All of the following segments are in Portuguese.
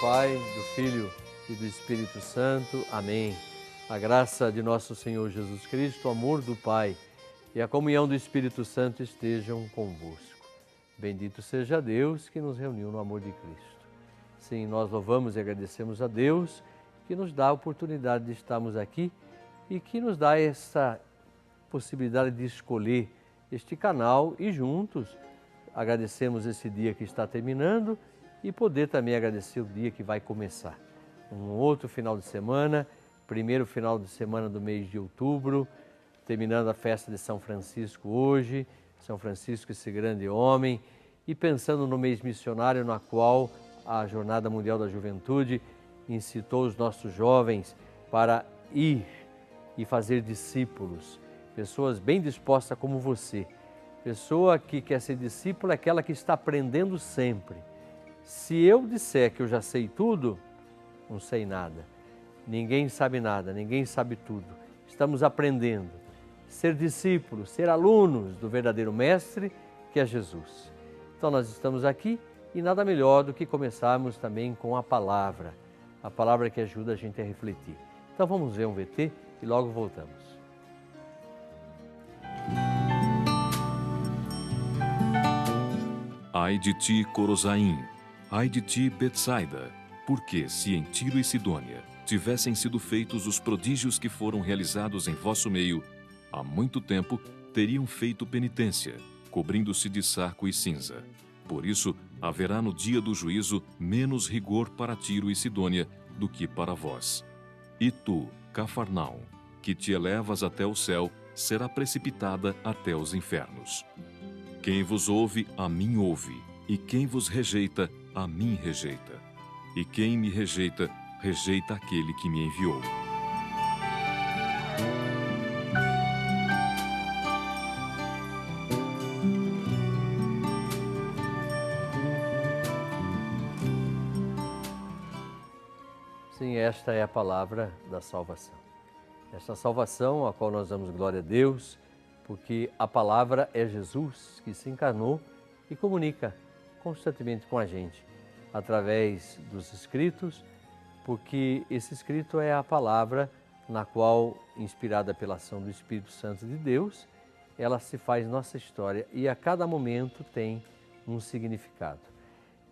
Pai, do Filho e do Espírito Santo. Amém. A graça de nosso Senhor Jesus Cristo, o amor do Pai e a comunhão do Espírito Santo estejam convosco. Bendito seja Deus que nos reuniu no amor de Cristo. Sim, nós louvamos e agradecemos a Deus que nos dá a oportunidade de estarmos aqui e que nos dá essa possibilidade de escolher este canal e juntos agradecemos esse dia que está terminando e poder também agradecer o dia que vai começar. Um outro final de semana, primeiro final de semana do mês de outubro, terminando a festa de São Francisco hoje, São Francisco, esse grande homem, e pensando no mês missionário, na qual a Jornada Mundial da Juventude incitou os nossos jovens para ir e fazer discípulos, pessoas bem dispostas como você. Pessoa que quer ser discípula é aquela que está aprendendo sempre. Se eu disser que eu já sei tudo, não sei nada. Ninguém sabe nada, ninguém sabe tudo. Estamos aprendendo. Ser discípulos, ser alunos do verdadeiro mestre, que é Jesus. Então nós estamos aqui e nada melhor do que começarmos também com a palavra que ajuda a gente a refletir. Então vamos ver um VT e logo voltamos. Ai de ti, Corozaim! Ai de ti, Betsaida! Porque se em Tiro e Sidônia tivessem sido feitos os prodígios que foram realizados em vosso meio, há muito tempo teriam feito penitência, cobrindo-se de saco e cinza. Por isso, haverá no dia do juízo menos rigor para Tiro e Sidônia do que para vós. E tu, Cafarnaum, que te elevas até o céu, será precipitada até os infernos. Quem vos ouve, a mim ouve, e quem vos rejeita, a mim rejeita. E quem me rejeita, rejeita aquele que me enviou. Sim, esta é a palavra da salvação. Esta salvação a qual nós damos glória a Deus, porque a palavra é Jesus que se encarnou e comunica constantemente com a gente, através dos escritos, porque esse escrito é a palavra na qual, inspirada pela ação do Espírito Santo de Deus, ela se faz nossa história e a cada momento tem um significado.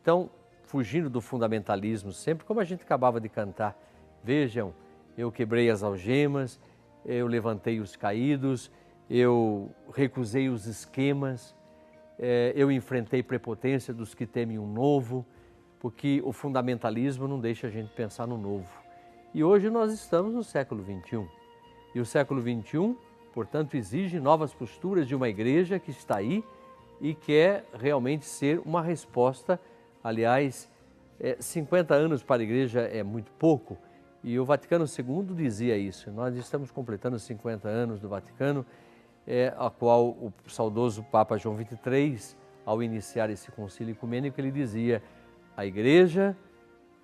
Então, fugindo do fundamentalismo, sempre como a gente acabava de cantar, vejam, eu quebrei as algemas, eu levantei os caídos, eu recusei os esquemas, eu enfrentei prepotência dos que temem o novo, porque o fundamentalismo não deixa a gente pensar no novo. E hoje nós estamos no século XXI. E o século XXI, portanto, exige novas posturas de uma igreja que está aí e quer realmente ser uma resposta. Aliás, 50 anos para a igreja é muito pouco, e o Vaticano II dizia isso. Nós estamos completando 50 anos do Vaticano, a qual o saudoso Papa João XXIII, ao iniciar esse concílio ecumênico, ele dizia: a igreja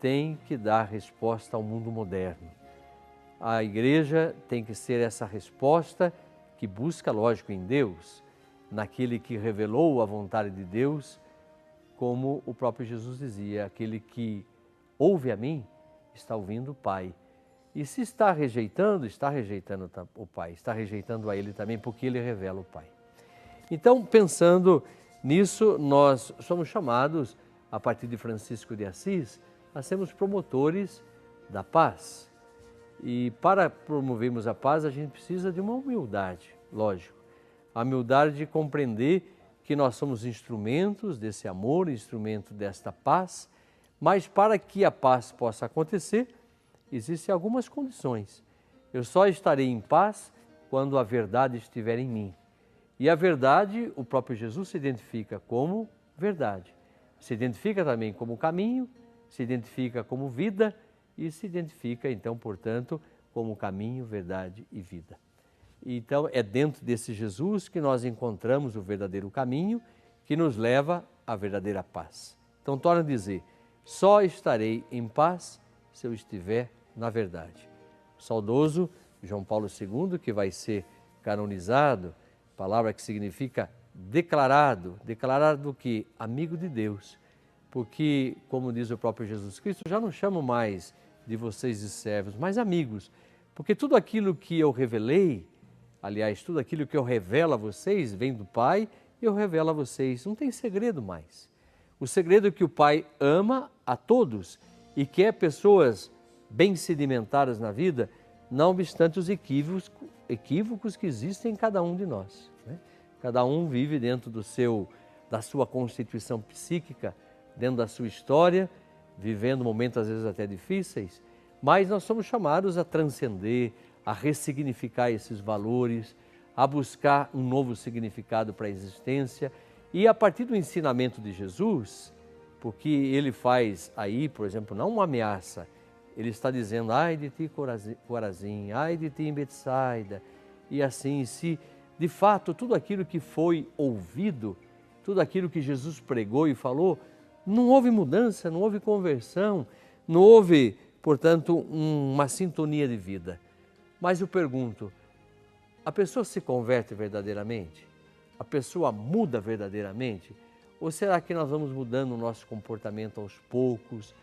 tem que dar resposta ao mundo moderno. A igreja tem que ser essa resposta que busca, lógico, em Deus, naquele que revelou a vontade de Deus, como o próprio Jesus dizia: aquele que ouve a mim, está ouvindo o Pai. E se está rejeitando o Pai, está rejeitando a Ele também, porque Ele revela o Pai. Então, pensando nisso, nós somos chamados, a partir de Francisco de Assis, a sermos promotores da paz. E para promovermos a paz, a gente precisa de uma humildade, lógico. A humildade de compreender que nós somos instrumentos desse amor, instrumento desta paz, mas para que a paz possa acontecer, existem algumas condições. Eu só estarei em paz quando a verdade estiver em mim. E a verdade, o próprio Jesus se identifica como verdade. Se identifica também como caminho, se identifica como vida e se identifica, então, portanto, como caminho, verdade e vida. Então, é dentro desse Jesus que nós encontramos o verdadeiro caminho que nos leva à verdadeira paz. Então, torna a dizer, só estarei em paz se eu estiver na verdade. O saudoso João Paulo II, que vai ser canonizado, palavra que significa declarado que amigo de Deus, porque, como diz o próprio Jesus Cristo, eu já não chamo mais de vocês de servos, mas amigos, porque tudo aquilo que eu revelei, aliás, tudo aquilo que eu revelo a vocês vem do Pai e eu revelo a vocês. Não tem segredo mais. O segredo é que o Pai ama a todos e quer pessoas bem sedimentadas na vida, não obstante os equívocos que existem em cada um de nós, né? Cada um vive dentro da sua constituição psíquica, dentro da sua história, vivendo momentos às vezes até difíceis, mas nós somos chamados a transcender, a ressignificar esses valores, a buscar um novo significado para a existência e a partir do ensinamento de Jesus, porque ele faz aí, por exemplo, não uma ameaça, ele está dizendo, ai de ti Corazim, ai de ti Betsaida, e assim, se de fato tudo aquilo que foi ouvido, tudo aquilo que Jesus pregou e falou, não houve mudança, não houve conversão, não houve, portanto, uma sintonia de vida. Mas eu pergunto, a pessoa se converte verdadeiramente? A pessoa muda verdadeiramente? Ou será que nós vamos mudando o nosso comportamento aos poucos?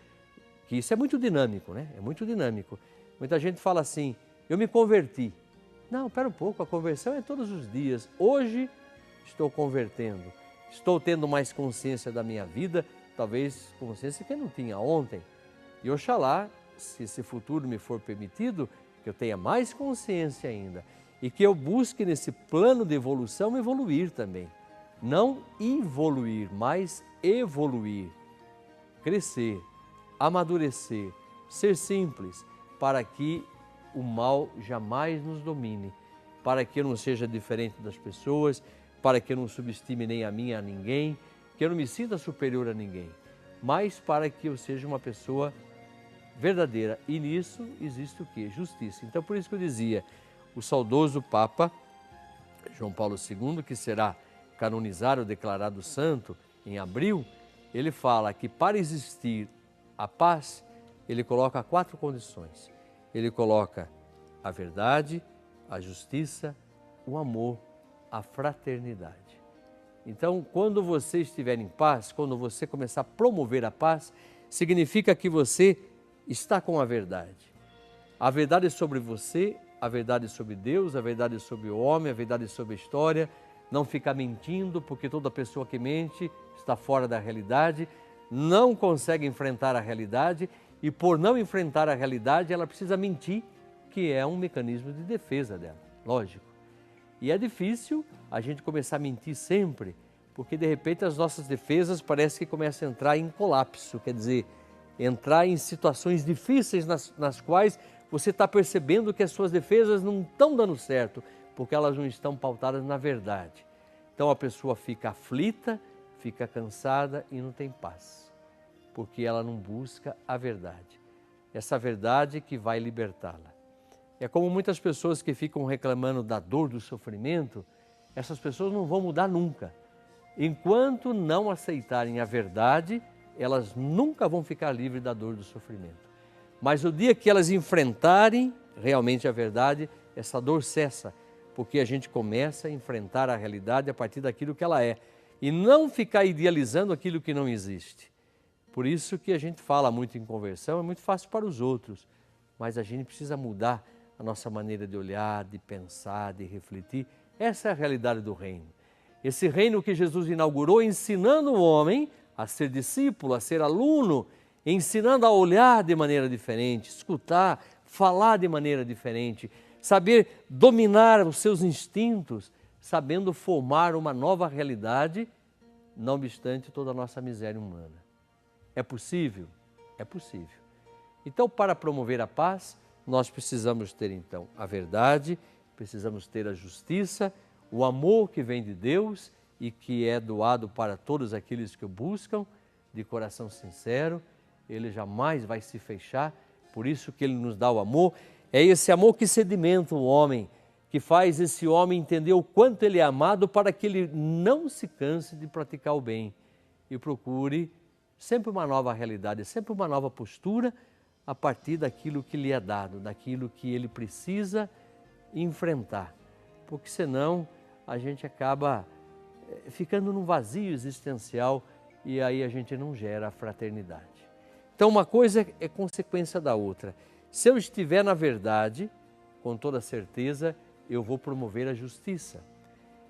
Que isso é muito dinâmico, né? É muito dinâmico. Muita gente fala assim, eu me converti. Não, espera um pouco, a conversão é todos os dias. Hoje estou convertendo, estou tendo mais consciência da minha vida, talvez consciência que eu não tinha ontem. E oxalá, se esse futuro me for permitido, que eu tenha mais consciência ainda e que eu busque nesse plano de evolução evoluir também. Não evoluir, mas evoluir, crescer, amadurecer, ser simples, para que o mal jamais nos domine, para que eu não seja diferente das pessoas, para que eu não subestime nem a mim a ninguém, que eu não me sinta superior a ninguém, mas para que eu seja uma pessoa verdadeira. E nisso existe o quê? Justiça. Então, por isso que eu dizia, o saudoso Papa João Paulo II, que será canonizado ou declarado santo em abril, ele fala que para existir a paz, ele coloca 4 condições. Ele coloca a verdade, a justiça, o amor, a fraternidade. Então, quando você estiver em paz, quando você começar a promover a paz, significa que você está com a verdade. A verdade é sobre você, a verdade é sobre Deus, a verdade é sobre o homem, a verdade é sobre a história. Não ficar mentindo, porque toda pessoa que mente está fora da realidade, não consegue enfrentar a realidade e por não enfrentar a realidade ela precisa mentir, que é um mecanismo de defesa dela, lógico. E é difícil a gente começar a mentir sempre, porque de repente as nossas defesas parece que começam a entrar em colapso, quer dizer, entrar em situações difíceis nas quais você está percebendo que as suas defesas não estão dando certo, porque elas não estão pautadas na verdade. Então a pessoa fica aflita, fica cansada e não tem paz, porque ela não busca a verdade. Essa verdade que vai libertá-la. É como muitas pessoas que ficam reclamando da dor, do sofrimento, essas pessoas não vão mudar nunca. Enquanto não aceitarem a verdade, elas nunca vão ficar livres da dor, do sofrimento. Mas o dia que elas enfrentarem realmente a verdade, essa dor cessa, porque a gente começa a enfrentar a realidade a partir daquilo que ela é e não ficar idealizando aquilo que não existe. Por isso que a gente fala muito em conversão, é muito fácil para os outros, mas a gente precisa mudar a nossa maneira de olhar, de pensar, de refletir. Essa é a realidade do reino. Esse reino que Jesus inaugurou ensinando o homem a ser discípulo, a ser aluno, ensinando a olhar de maneira diferente, escutar, falar de maneira diferente, saber dominar os seus instintos, sabendo formar uma nova realidade, não obstante toda a nossa miséria humana. É possível? É possível. Então, para promover a paz, nós precisamos ter então a verdade, precisamos ter a justiça, o amor que vem de Deus e que é doado para todos aqueles que o buscam de coração sincero. Ele jamais vai se fechar, por isso que Ele nos dá o amor. É esse amor que sedimenta o homem, que faz esse homem entender o quanto ele é amado para que ele não se canse de praticar o bem e procure sempre uma nova realidade, sempre uma nova postura a partir daquilo que lhe é dado, daquilo que ele precisa enfrentar. Porque senão a gente acaba ficando num vazio existencial e aí a gente não gera a fraternidade. Então uma coisa é consequência da outra. Se eu estiver na verdade, com toda certeza, eu vou promover a justiça.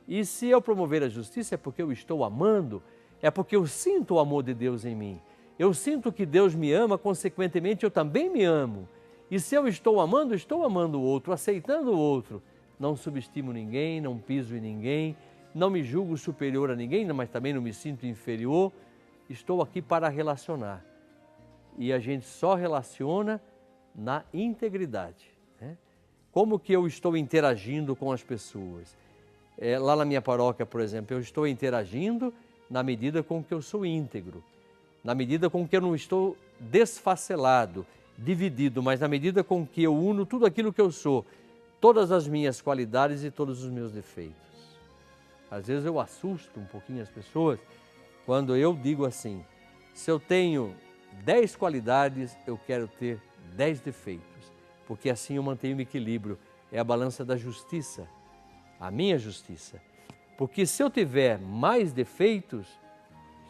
E se eu promover a justiça é porque eu estou amando, é porque eu sinto o amor de Deus em mim. Eu sinto que Deus me ama, consequentemente eu também me amo. E se eu estou amando o outro, aceitando o outro. Não subestimo ninguém, não piso em ninguém, não me julgo superior a ninguém, mas também não me sinto inferior. Estou aqui para relacionar. E a gente só relaciona na integridade. Né? Como que eu estou interagindo com as pessoas? Lá na minha paróquia, por exemplo, eu estou interagindo na medida com que eu sou íntegro, na medida com que eu não estou desfacelado, dividido, mas na medida com que eu uno tudo aquilo que eu sou, todas as minhas qualidades e todos os meus defeitos. Às vezes eu assusto um pouquinho as pessoas quando eu digo assim, se eu tenho 10 qualidades, eu quero ter 10 defeitos, porque assim eu mantenho o equilíbrio, é a balança da justiça, a minha justiça. Porque se eu tiver mais defeitos,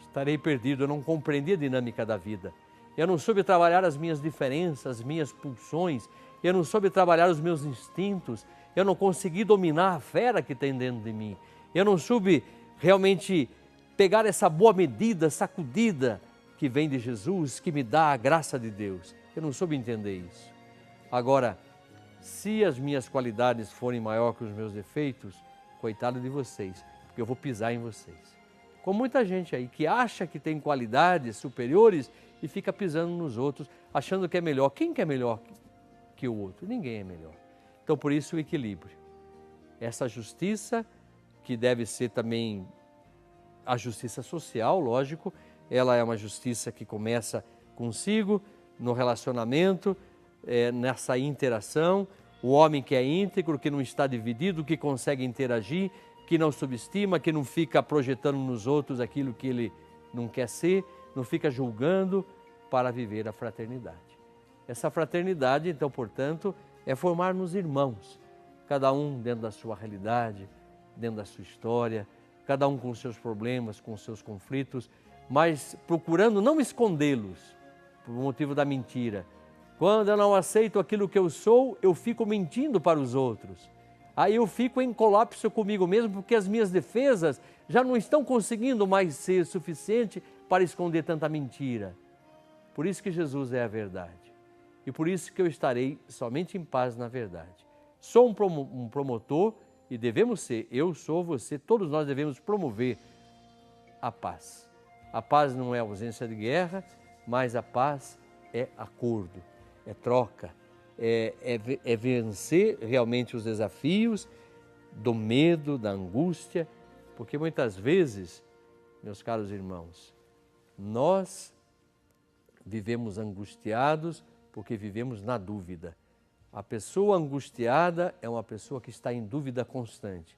estarei perdido, eu não compreendi a dinâmica da vida. Eu não soube trabalhar as minhas diferenças, as minhas pulsões, eu não soube trabalhar os meus instintos, eu não consegui dominar a fera que tem dentro de mim. Eu não soube realmente pegar essa boa medida, sacudida que vem de Jesus, que me dá a graça de Deus. Eu não soube entender isso. Agora, se as minhas qualidades forem maior que os meus defeitos, coitado de vocês, porque eu vou pisar em vocês. Com muita gente aí que acha que tem qualidades superiores e fica pisando nos outros, achando que é melhor. Quem que é melhor que o outro? Ninguém é melhor. Então, por isso o equilíbrio. Essa justiça, que deve ser também a justiça social, lógico, ela é uma justiça que começa consigo, no relacionamento, nessa interação, o homem que é íntegro, que não está dividido, que consegue interagir, que não subestima, que não fica projetando nos outros aquilo que ele não quer ser, não fica julgando, para viver a fraternidade. Essa fraternidade, então, portanto, é formar-nos irmãos, cada um dentro da sua realidade, dentro da sua história, cada um com os seus problemas, com os seus conflitos, mas procurando não escondê-los por motivo da mentira. Quando eu não aceito aquilo que eu sou, eu fico mentindo para os outros. Aí eu fico em colapso comigo mesmo, porque as minhas defesas já não estão conseguindo mais ser suficiente para esconder tanta mentira. Por isso que Jesus é a verdade. E por isso que eu estarei somente em paz na verdade. Sou um promotor e devemos ser, eu sou, você, todos nós devemos promover a paz. A paz não é ausência de guerra, mas a paz é acordo, é troca, é vencer realmente os desafios do medo, da angústia, porque muitas vezes, meus caros irmãos, nós vivemos angustiados porque vivemos na dúvida. A pessoa angustiada é uma pessoa que está em dúvida constante.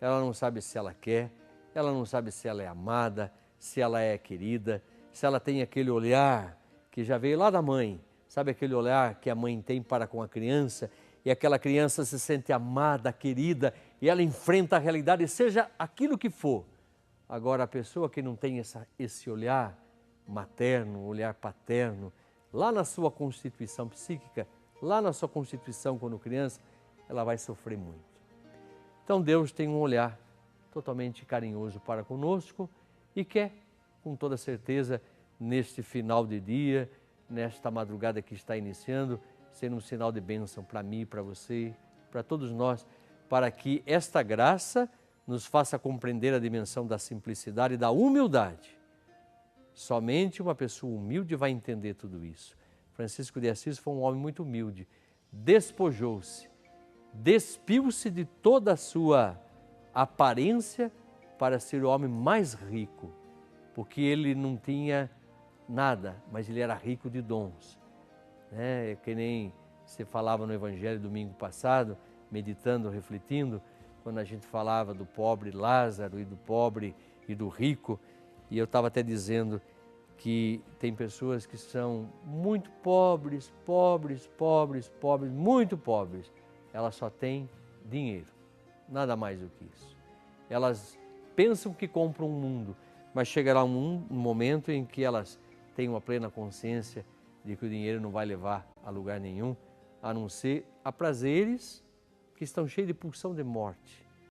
Ela não sabe se ela quer, ela não sabe se ela é amada, se ela é querida, se ela tem aquele olhar que já veio lá da mãe, sabe aquele olhar que a mãe tem para com a criança e aquela criança se sente amada, querida e ela enfrenta a realidade, seja aquilo que for. Agora, a pessoa que não tem esse olhar materno, olhar paterno, lá na sua constituição psíquica, lá na sua constituição quando criança, ela vai sofrer muito. Então Deus tem um olhar totalmente carinhoso para conosco e quer, com toda certeza, neste final de dia, nesta madrugada que está iniciando, ser um sinal de bênção para mim, para você, para todos nós, para que esta graça nos faça compreender a dimensão da simplicidade e da humildade. Somente uma pessoa humilde vai entender tudo isso. Francisco de Assis foi um homem muito humilde, despojou-se, despiu-se de toda a sua aparência para ser o homem mais rico, porque ele não tinha nada, mas ele era rico de dons. É que nem você falava no Evangelho domingo passado, meditando, refletindo, quando a gente falava do pobre Lázaro e do pobre e do rico, e eu estava até dizendo que tem pessoas que são muito pobres, muito pobres. Elas só têm dinheiro, nada mais do que isso. Elas pensam que compram um mundo, mas chegará um momento em que elas têm uma plena consciência de que o dinheiro não vai levar a lugar nenhum, a não ser a prazeres que estão cheios de pulsão de morte.